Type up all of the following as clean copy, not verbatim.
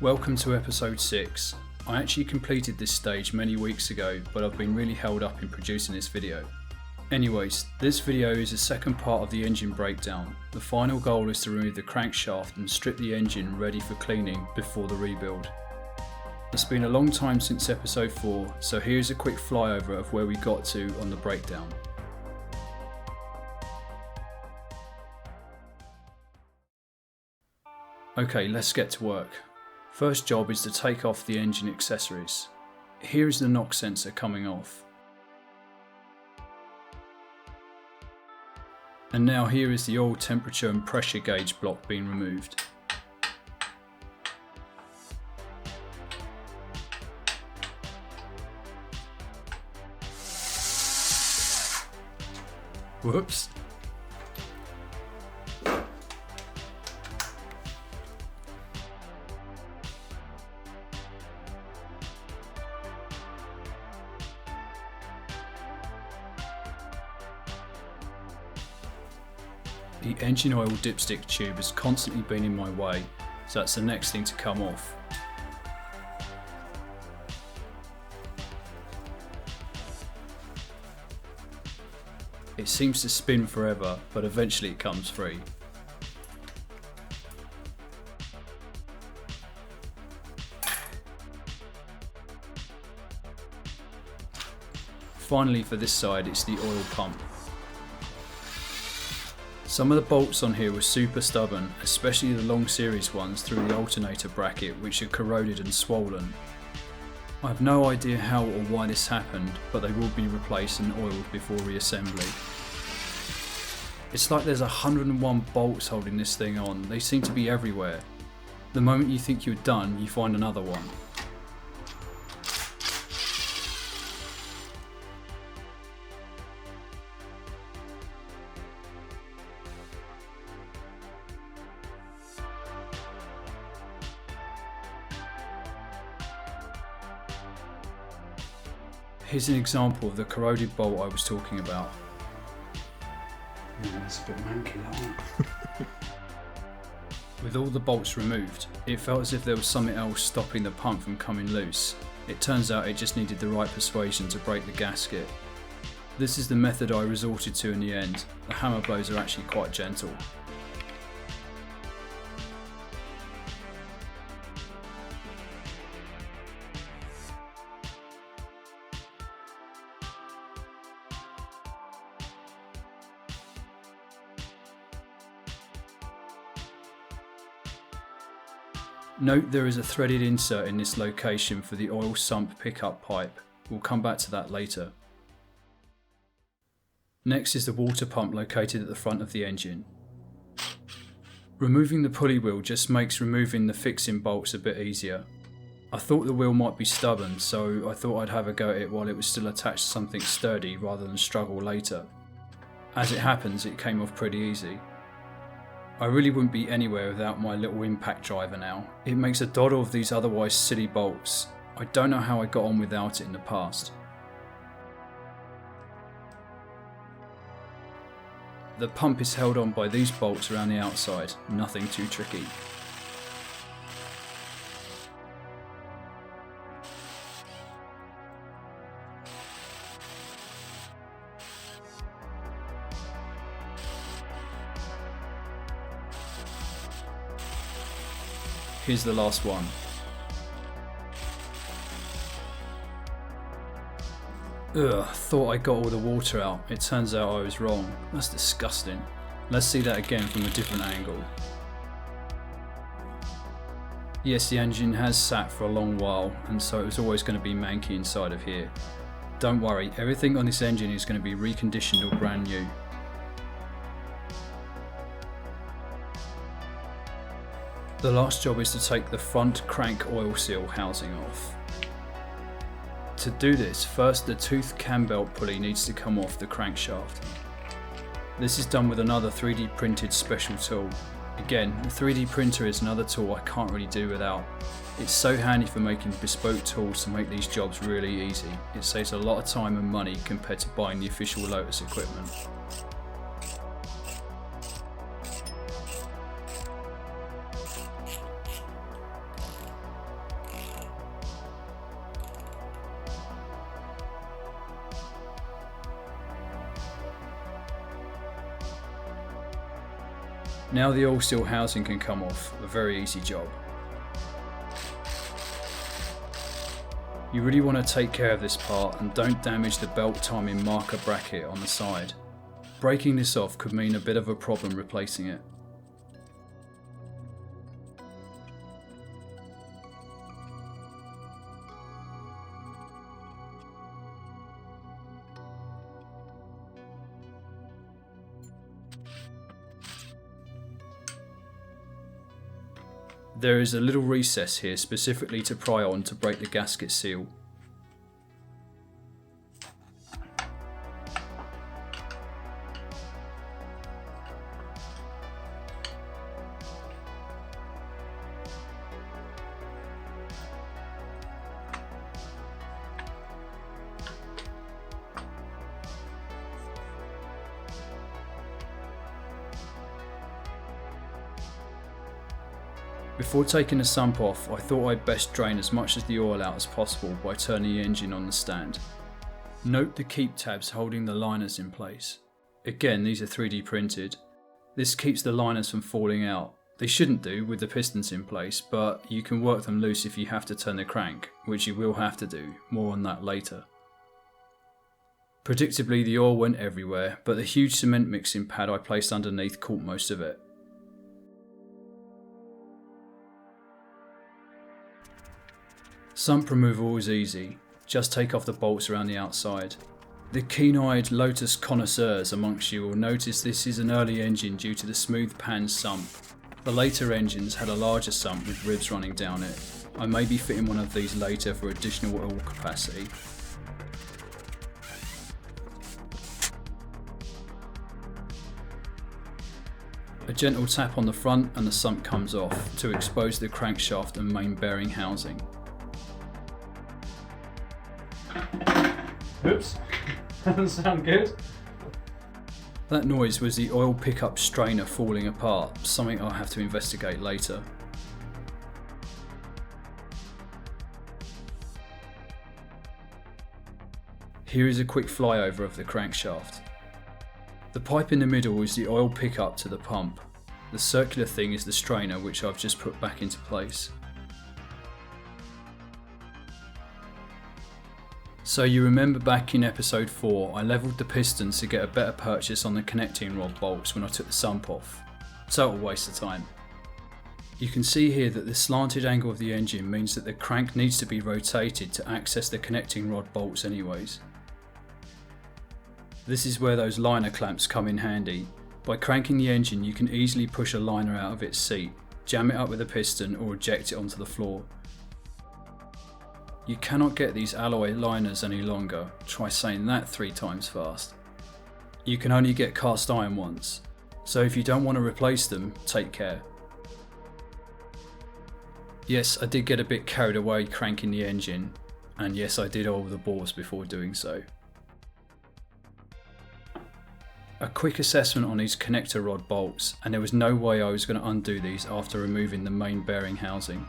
Welcome to episode 6. I actually completed this stage many weeks ago, but I've been really held up in producing this video. Anyways, this video is the second part of the engine breakdown. The final goal is to remove the crankshaft and strip the engine ready for cleaning before the rebuild. It's been a long time since episode 4, so here's a quick flyover of where we got to on the breakdown. Okay, let's get to work. First job is to take off the engine accessories. Here is the knock sensor coming off. And now here is the oil temperature and pressure gauge block being removed. Whoops. The engine oil dipstick tube has constantly been in my way, so that's the next thing to come off. It seems to spin forever, but eventually it comes free. Finally, for this side, it's the oil pump. Some of the bolts on here were super stubborn, especially the long series ones through the alternator bracket, which are corroded and swollen. I have no idea how or why this happened, but they will be replaced and oiled before reassembly. It's like there's 101 bolts holding this thing on. They seem to be everywhere. The moment you think you're done, you find another one. Here's an example of the corroded bolt I was talking about. Yeah, that's a bit manky, that one. With all the bolts removed, it felt as if there was something else stopping the pump from coming loose. It turns out it just needed the right persuasion to break the gasket. This is the method I resorted to in the end. The hammer blows are actually quite gentle. Note there is a threaded insert in this location for the oil sump pickup pipe. We'll come back to that later. Next is the water pump located at the front of the engine. Removing the pulley wheel just makes removing the fixing bolts a bit easier. I thought the wheel might be stubborn, so I thought I'd have a go at it while it was still attached to something sturdy rather than struggle later. As it happens, it came off pretty easy. I really wouldn't be anywhere without my little impact driver now. It makes a doddle of these otherwise silly bolts. I don't know how I got on without it in the past. The pump is held on by these bolts around the outside, nothing too tricky. Here's the last one. Ugh, thought I got all the water out. It turns out I was wrong. That's disgusting. Let's see that again from a different angle. Yes, the engine has sat for a long while, and so it was always going to be manky inside of here. Don't worry, everything on this engine is going to be reconditioned or brand new. The last job is to take the front crank oil seal housing off. To do this, first the tooth cam belt pulley needs to come off the crankshaft. This is done with another 3D printed special tool. Again, the 3D printer is another tool I can't really do without. It's so handy for making bespoke tools to make these jobs really easy. It saves a lot of time and money compared to buying the official Lotus equipment. Now the oil seal housing can come off, a very easy job. You really want to take care of this part and don't damage the belt timing marker bracket on the side. Breaking this off could mean a bit of a problem replacing it. There is a little recess here specifically to pry on to break the gasket seal. Before taking the sump off, I thought I'd best drain as much of the oil out as possible by turning the engine on the stand. Note the keep tabs holding the liners in place. Again, these are 3D printed. This keeps the liners from falling out. They shouldn't do with the pistons in place, but you can work them loose if you have to turn the crank, which you will have to do, more on that later. Predictably, the oil went everywhere, but the huge cement mixing pad I placed underneath caught most of it. Sump removal is easy, just take off the bolts around the outside. The keen-eyed Lotus connoisseurs amongst you will notice this is an early engine due to the smooth pan sump. The later engines had a larger sump with ribs running down it. I may be fitting one of these later for additional oil capacity. A gentle tap on the front and the sump comes off to expose the crankshaft and main bearing housing. Oops, doesn't sound good. That noise was the oil pickup strainer falling apart, something I'll have to investigate later. Here is a quick flyover of the crankshaft. The pipe in the middle is the oil pickup to the pump. The circular thing is the strainer, which I've just put back into place. So you remember back in episode 4 I levelled the pistons to get a better purchase on the connecting rod bolts when I took the sump off. Total waste of time. You can see here that the slanted angle of the engine means that the crank needs to be rotated to access the connecting rod bolts anyways. This is where those liner clamps come in handy. By cranking the engine you can easily push a liner out of its seat, jam it up with a piston or eject it onto the floor. You cannot get these alloy liners any longer, try saying that 3 times fast. You can only get cast iron ones, so if you don't want to replace them, take care. Yes, I did get a bit carried away cranking the engine, and yes, I did oil the bores before doing so. A quick assessment on these connector rod bolts, and there was no way I was going to undo these after removing the main bearing housing.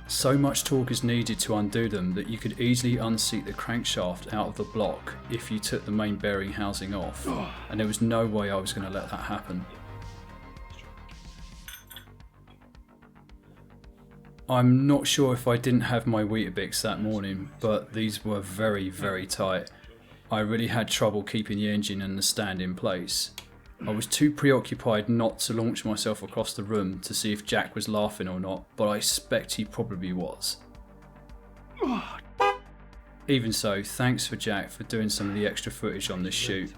So much torque is needed to undo them that you could easily unseat the crankshaft out of the block if you took the main bearing housing off, and there was no way I was going to let that happen. I'm not sure if I didn't have my Weetabix that morning, but these were very, very tight. I really had trouble keeping the engine and the stand in place. I was too preoccupied not to launch myself across the room to see if Jack was laughing or not, but I expect he probably was. Even so, thanks for Jack for doing some of the extra footage on this shoot.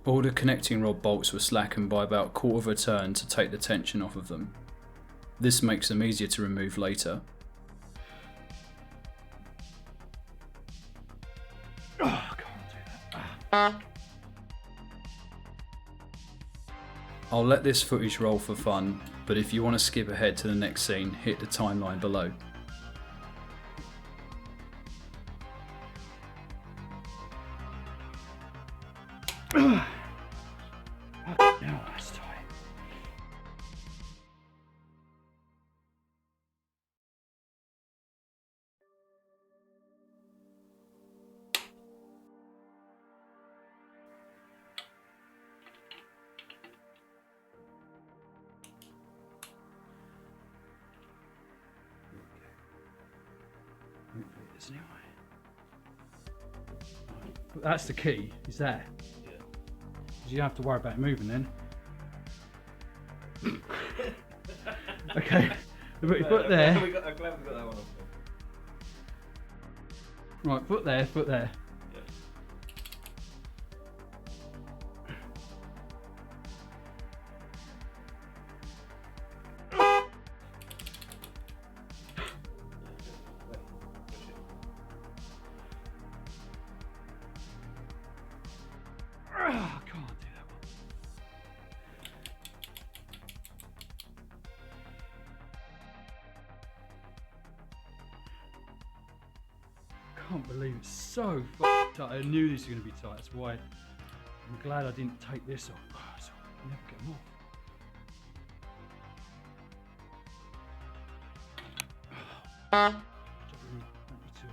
All the connecting rod bolts were slackened by about a quarter of a turn to take the tension off of them. This makes them easier to remove later. I'll let this footage roll for fun, but if you want to skip ahead to the next scene, hit the timeline below. No, that's tight. sprockets anyway. But that's the key, is that? Yeah. Because you don't have to worry about it moving then. Okay, put your foot there. I'm glad we got that one off. Right, foot there, foot there. Yeah. I can't do that one. I can't believe it's so tight. I knew this was going to be tight. That's why I'm glad I didn't take this off. Oh, so I'll never get them off. Don't want you to,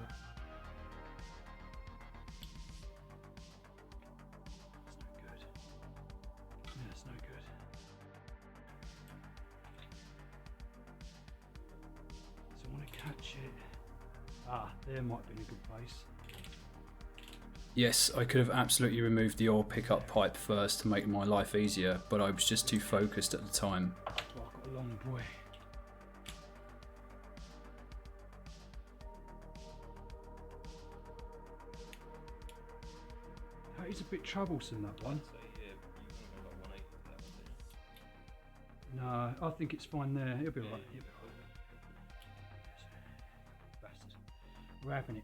That's no good. So I want to catch it. Ah, there might be a good place. Yes, I could have absolutely removed the oil pickup pipe first to make my life easier, but I was just too focused at the time. Oh, I've got a long boy. That is a bit troublesome, that one. So yeah, you want to go like 180 for that one then. No, I think it's fine there. He'll be alright. He'll be alright. Bastard. We're having it.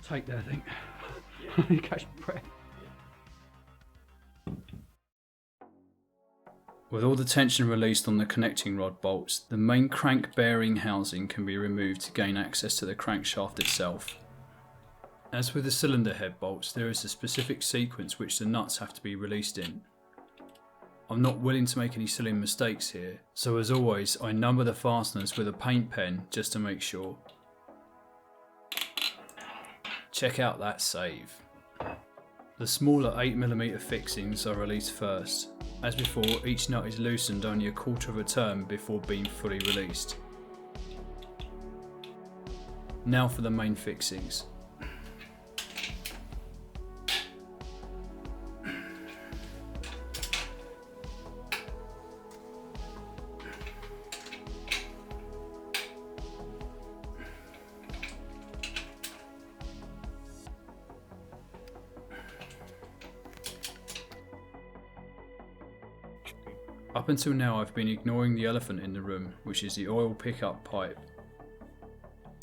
Take that, I think. You catch my breath. With all the tension released on the connecting rod bolts, the main crank bearing housing can be removed to gain access to the crankshaft itself. As with the cylinder head bolts, there is a specific sequence which the nuts have to be released in. I'm not willing to make any silly mistakes here, so as always I number the fasteners with a paint pen just to make sure. Check out that save. The smaller 8mm fixings are released first. As before, each nut is loosened only a quarter of a turn before being fully released. Now for the main fixings. Up until now I've been ignoring the elephant in the room, which is the oil pickup pipe.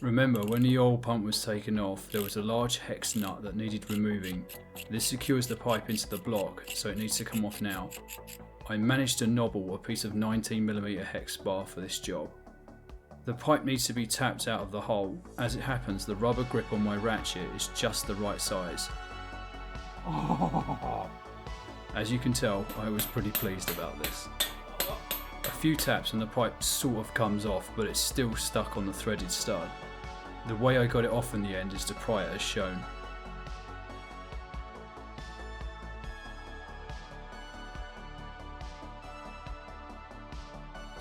Remember, when the oil pump was taken off, there was a large hex nut that needed removing. This secures the pipe into the block, so it needs to come off now. I managed to nobble a piece of 19mm hex bar for this job. The pipe needs to be tapped out of the hole. As it happens, the rubber grip on my ratchet is just the right size. As you can tell, I was pretty pleased about this. A few taps and the pipe sort of comes off, but it's still stuck on the threaded stud. The way I got it off in the end is to pry it as shown.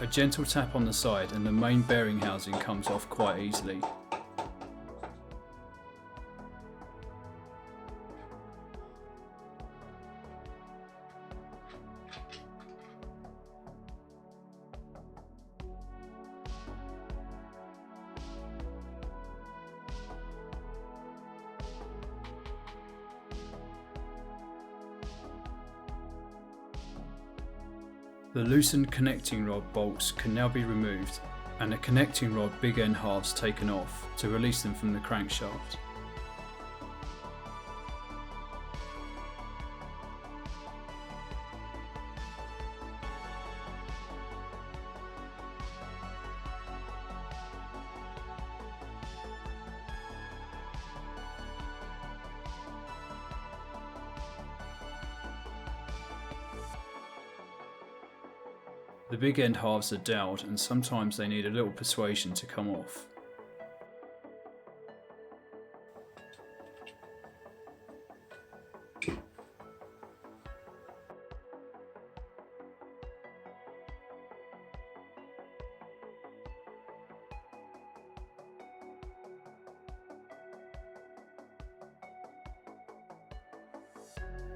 A gentle tap on the side and the main bearing housing comes off quite easily. The loosened connecting rod bolts can now be removed and the connecting rod big end halves taken off to release them from the crankshaft. The big end halves are dowelled and sometimes they need a little persuasion to come off.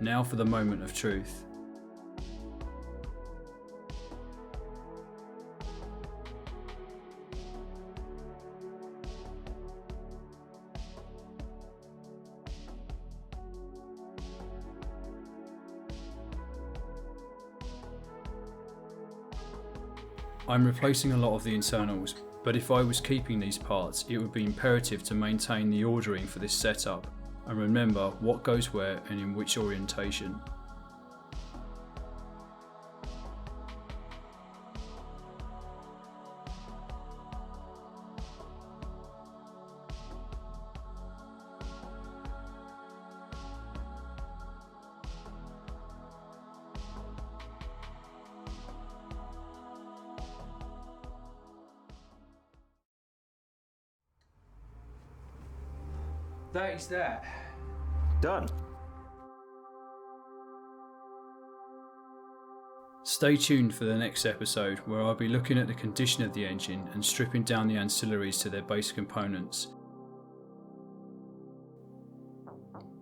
Now for the moment of truth. I'm replacing a lot of the internals, but if I was keeping these parts, it would be imperative to maintain the ordering for this setup and remember what goes where and in which orientation. That is that. Done. Stay tuned for the next episode where I'll be looking at the condition of the engine and stripping down the ancillaries to their base components,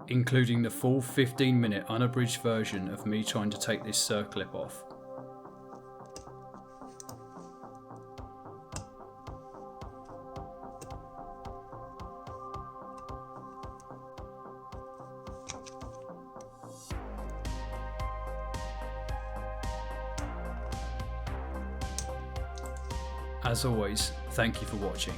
including the full 15-minute unabridged version of me trying to take this circlip off. As always, thank you for watching.